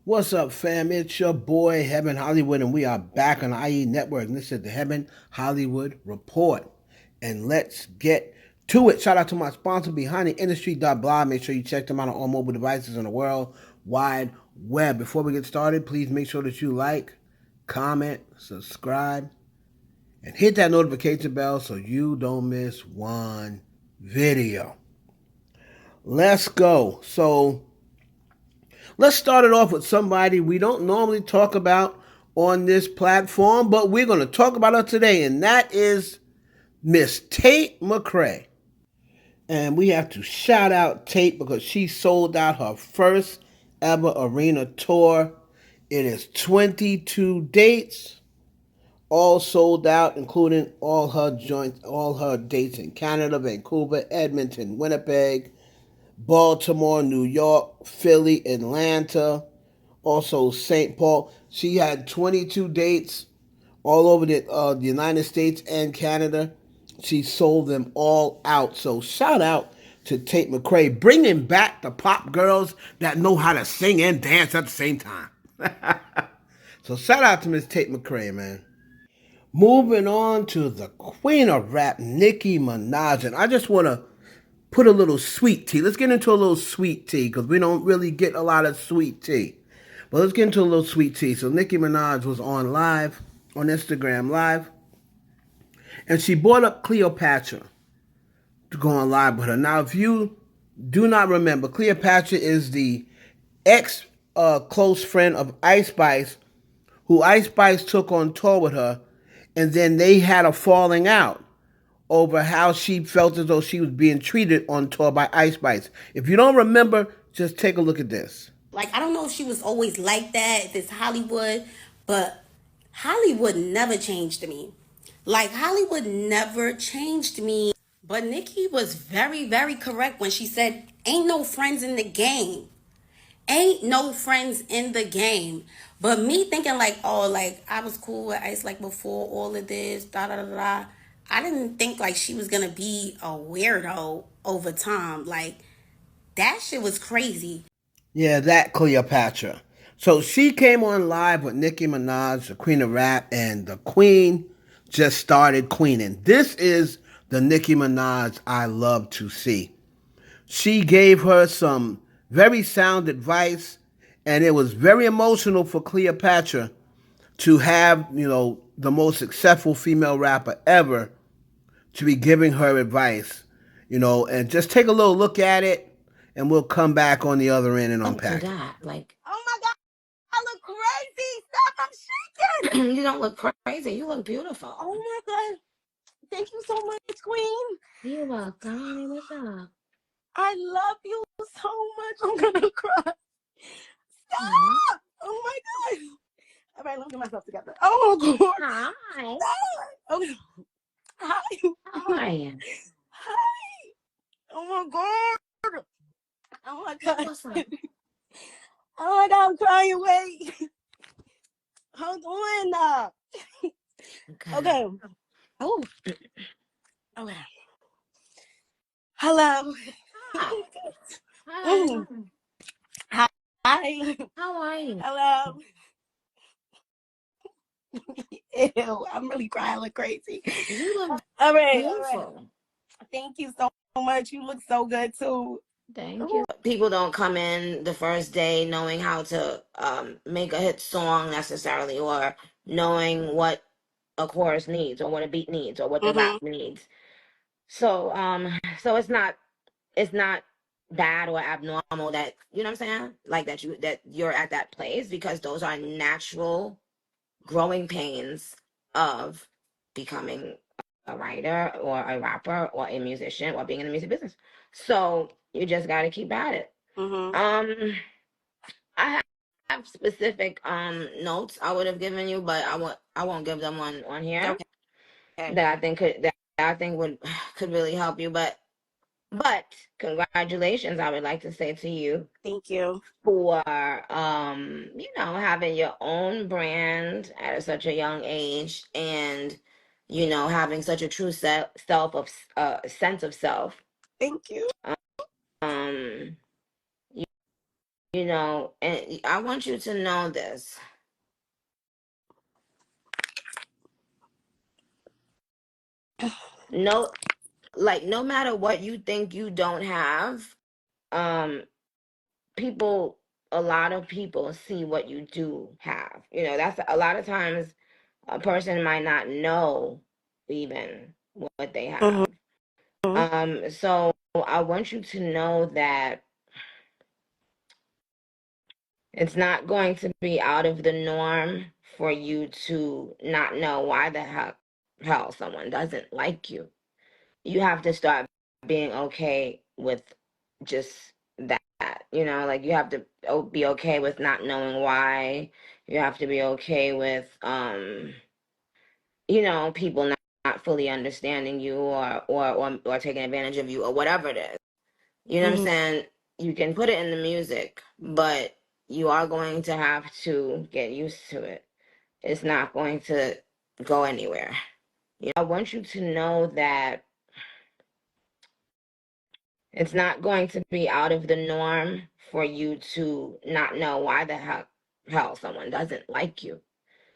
What's up, fam? It's your boy, Heaven Hollywood, and we are back on the IE Network. And this is the Heaven Hollywood Report. And let's get to it. Shout out to my sponsor, Behind the Industry.blog. Make sure you check them out on all mobile devices in the world wide web. Before we get started, please make sure that you like, comment, subscribe, and hit that notification bell so you don't miss one video. Let's go. Let's start it off with somebody we don't normally talk about on this platform, but we're going to talk about her today, and that is Miss Tate McCrae. And we have to shout out Tate because she sold out her first ever arena tour. It is 22 dates, all sold out, including all her dates in Canada, Vancouver, Edmonton, Winnipeg, Baltimore, New York, Philly, Atlanta, also St. Paul. She had 22 dates all over the United States and Canada. She sold them all out. So shout out to Tate McCrae, bringing back the pop girls that know how to sing and dance at the same time. So shout out to Miss Tate McCrae, man. Moving on to the queen of rap, Nicki Minaj. And I just want to put a little sweet tea. Let's get into a little sweet tea because we don't really get a lot of sweet tea. But let's get into a little sweet tea. So Nicki Minaj was on Instagram Live, and she brought up Cleopatra to go on live with her. Now, if you do not remember, Cleopatra is the ex close friend of Ice Spice, who Ice Spice took on tour with her, and then they had a falling out over how she felt as though she was being treated on tour by Ice Spice. If you don't remember, just take a look at this. Like, I don't know if she was always like that, if it's Hollywood, but Hollywood never changed me. Like, Hollywood never changed me. But Nicki was very, very correct when she said, ain't no friends in the game. Ain't no friends in the game. But me thinking like, oh, like, I was cool with Ice like before all of this, da da da da. I didn't think like she was gonna be a weirdo over time. Like, that shit was crazy. Yeah, that Cleopatra. So she came on live with Nicki Minaj, the queen of rap, and the queen just started queening. This is the Nicki Minaj I love to see. She gave her some very sound advice, and it was very emotional for Cleopatra to have, the most successful female rapper ever to be giving her advice, and just take a little look at it, and we'll come back on the other end and unpack. To that, like, oh my God, I look crazy. Stop, I'm shaking. You don't look crazy. You look beautiful. Oh my God. Thank you so much, Queen. You're welcome. What's up? I love you so much. I'm gonna cry. Stop! Mm-hmm. Oh my God. All right, let me get myself together. Oh my God. Hi. Stop. Okay. Hi. How are you? Hi. Oh my God. Oh my God. What's up? Oh my God, I'm crying. Wait. Hold on. Okay. Oh. Okay. Hello. Hi. Hi. Hi. How are you? Hello. Ew, I'm really crying like crazy. You look all right, beautiful. All right. Thank you so much. You look so good too. Thank you. People don't come in the first day knowing how to make a hit song necessarily, or knowing what a chorus needs, or what a beat needs, or what the rap needs. So it's not bad or abnormal that, you know what I'm saying? Like that you're at that place, because those are natural growing pains of becoming a writer or a rapper or a musician or being in the music business. So you just got to keep at it. I have specific notes I would have given you, but I won't give them on here. Okay. That I think could really help you. But congratulations, I would like to say to you. Thank you. For having your own brand at such a young age, and having such a true sense of self. Thank you. Um you, And I want you to know this. No, like, no matter what you think you don't have, people, a lot of people see what you do have. That's a lot of times a person might not know even what they have. So I want you to know that it's not going to be out of the norm for you to not know why the hell someone doesn't like you. You have to start being okay with just that. Like, you have to be okay with not knowing why. You have to be okay with people not fully understanding you, or taking advantage of you, or whatever it is. You know what I'm saying? You can put it in the music, but you are going to have to get used to it. It's not going to go anywhere. I want you to know that it's not going to be out of the norm for you to not know why the hell someone doesn't like you.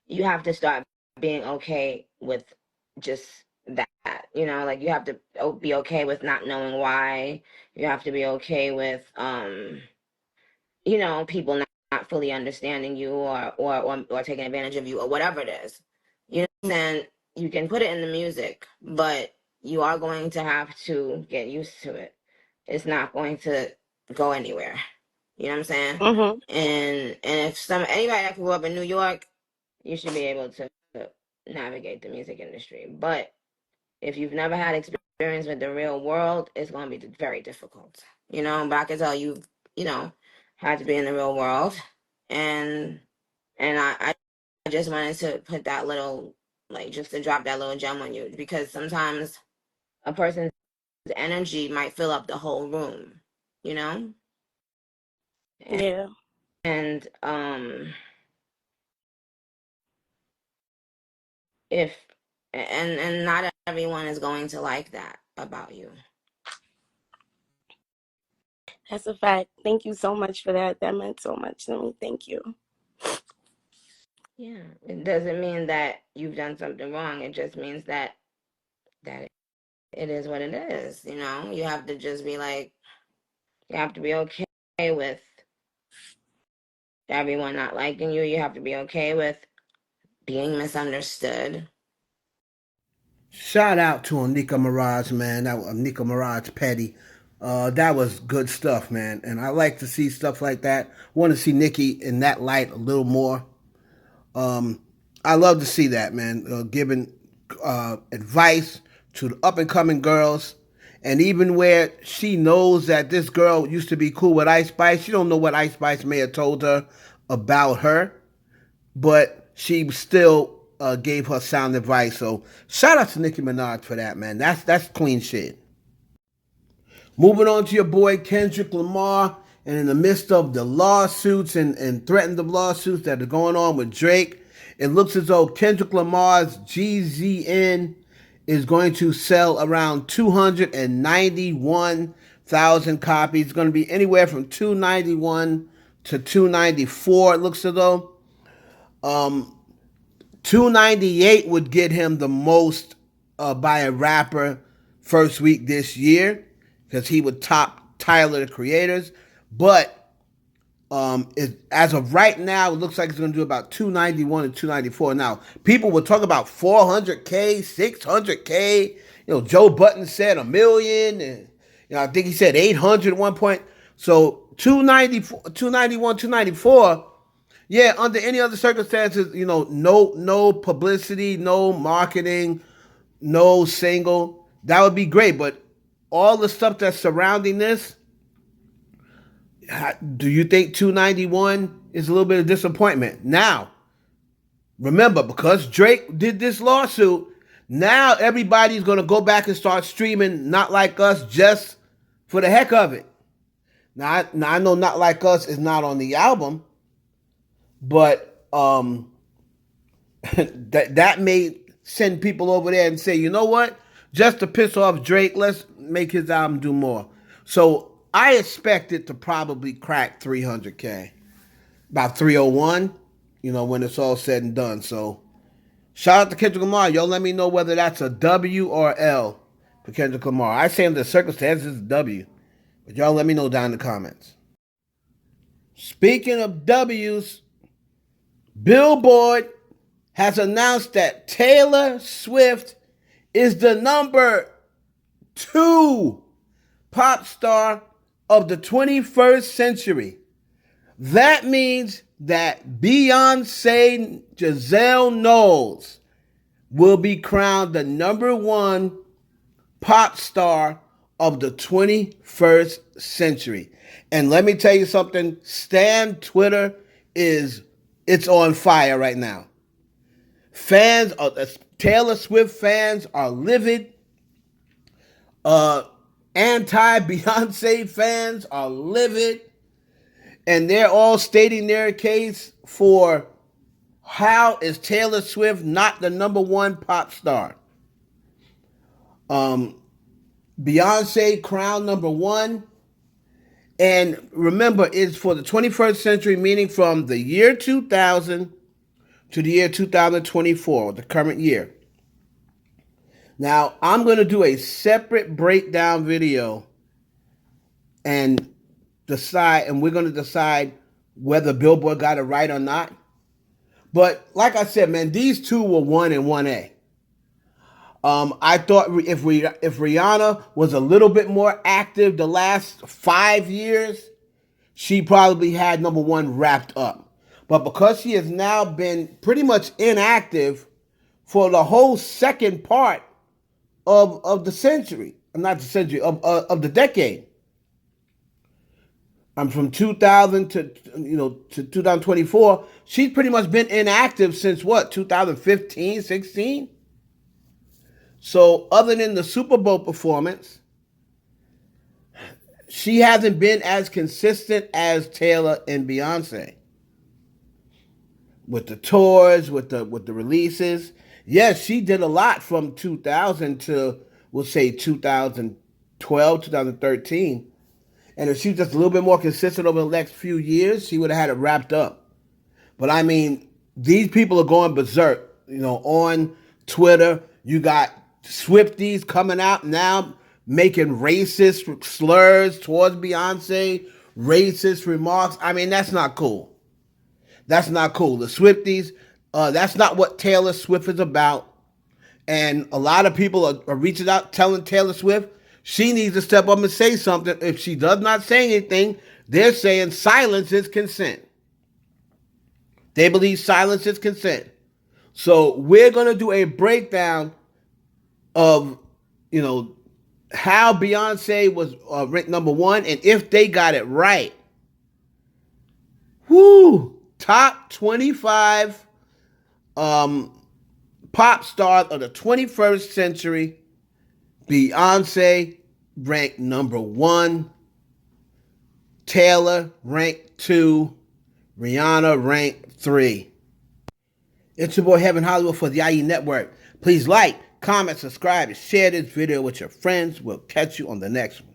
You have to start being okay with just that. Like, you have to be okay with not knowing why. You have to be okay with people not fully understanding you, or taking advantage of you, or whatever it is. You know what I'm saying? You can put it in the music, but you are going to have to get used to it. It's not going to go anywhere. You know what I'm saying? And if anybody that grew up in New York, you should be able to navigate the music industry. But if you've never had experience with the real world, it's going to be very difficult. But I can tell you've, had to be in the real world. And I just wanted to put that little, like, just to drop that little gem on you, because sometimes a person's energy might fill up the whole room, you know? Yeah. And if and not everyone is going to like that about you. That's a fact. Thank you so much for that. That meant so much to me. Thank you. Yeah. It doesn't mean that you've done something wrong. It just means that it is what it is, You have to just be like, you have to be okay with everyone not liking you. You have to be okay with being misunderstood. Shout out to Nicki Minaj, man. That was Nicki Minaj Petty. That was good stuff, man. And I like to see stuff like that. Want to see Nicki in that light a little more. Um, I love to see that, man. Giving advice to the up and coming girls, and even where she knows that this girl used to be cool with Ice Spice, she don't know what Ice Spice may have told her about her, but she still gave her sound advice. So shout out to Nicki Minaj for that, man. That's clean shit. Moving on to your boy Kendrick Lamar, and in the midst of the lawsuits and threatened lawsuits that are going on with Drake, it looks as though Kendrick Lamar's GZN is going to sell around 291,000 copies. It's going to be anywhere from 291 to 294. It looks as though 298 would get him the most by a rapper first week this year, because he would top Tyler the Creators. But as of right now, it looks like it's going to do about 291 and 294. Now, people will talk about 400K, 600K. Joe Button said a million, and I think he said 800 at one point. So 294, 291, 294. Yeah, under any other circumstances, no publicity, no marketing, no single. That would be great. But all the stuff that's surrounding this, do you think 291 is a little bit of disappointment? Now, remember, because Drake did this lawsuit, now everybody's going to go back and start streaming Not Like Us just for the heck of it. Now I know Not Like Us is not on the album, but that may send people over there and say, you know what? Just to piss off Drake, let's make his album do more. So I expect it to probably crack 300K. About 301, when it's all said and done. So, shout out to Kendrick Lamar. Y'all let me know whether that's a W or L for Kendrick Lamar. I say under the circumstances, it's a W. But y'all let me know down in the comments. Speaking of W's, Billboard has announced that Taylor Swift is the number 2 pop star of the 21st century. That means that Beyonce Giselle Knowles will be crowned the number 1 pop star of the 21st century. And let me tell you something, Stan Twitter it's on fire right now. Taylor Swift fans are livid. Anti-Beyonce fans are livid. And they're all stating their case for how is Taylor Swift not the number 1 pop star. Beyonce crowned number 1. And remember, it's for the 21st century, meaning from the year 2000 to the year 2024, the current year. Now, I'm going to do a separate breakdown video and we're going to decide whether Billboard got it right or not. But like I said, man, these two were 1 and 1A. I thought if Rihanna was a little bit more active the last 5 years, she probably had number 1 wrapped up. But because she has now been pretty much inactive for the whole second part of the century, not the century, of the decade. From 2000 to 2024, she's pretty much been inactive since 2015, 16? So other than the Super Bowl performance, she hasn't been as consistent as Taylor and Beyonce. With the tours, with the releases. Yes, she did a lot from 2000 to, we'll say, 2012, 2013. And if she was just a little bit more consistent over the next few years, she would have had it wrapped up. But I mean, these people are going berserk. On Twitter, you got Swifties coming out now making racist slurs towards Beyonce, racist remarks. I mean, that's not cool. That's not cool. The Swifties, that's not what Taylor Swift is about. And a lot of people are reaching out, telling Taylor Swift she needs to step up and say something. If she does not say anything, they're saying silence is consent. They believe silence is consent. So we're going to do a breakdown of, how Beyonce was ranked number 1 and if they got it right. Woo! Top 25 pop stars of the 21st century. Beyonce ranked number 1. Taylor ranked 2. Rihanna ranked 3. It's your boy Heaven Hollywood for the IE Network. Please like, comment, subscribe, and share this video with your friends. We'll catch you on the next one.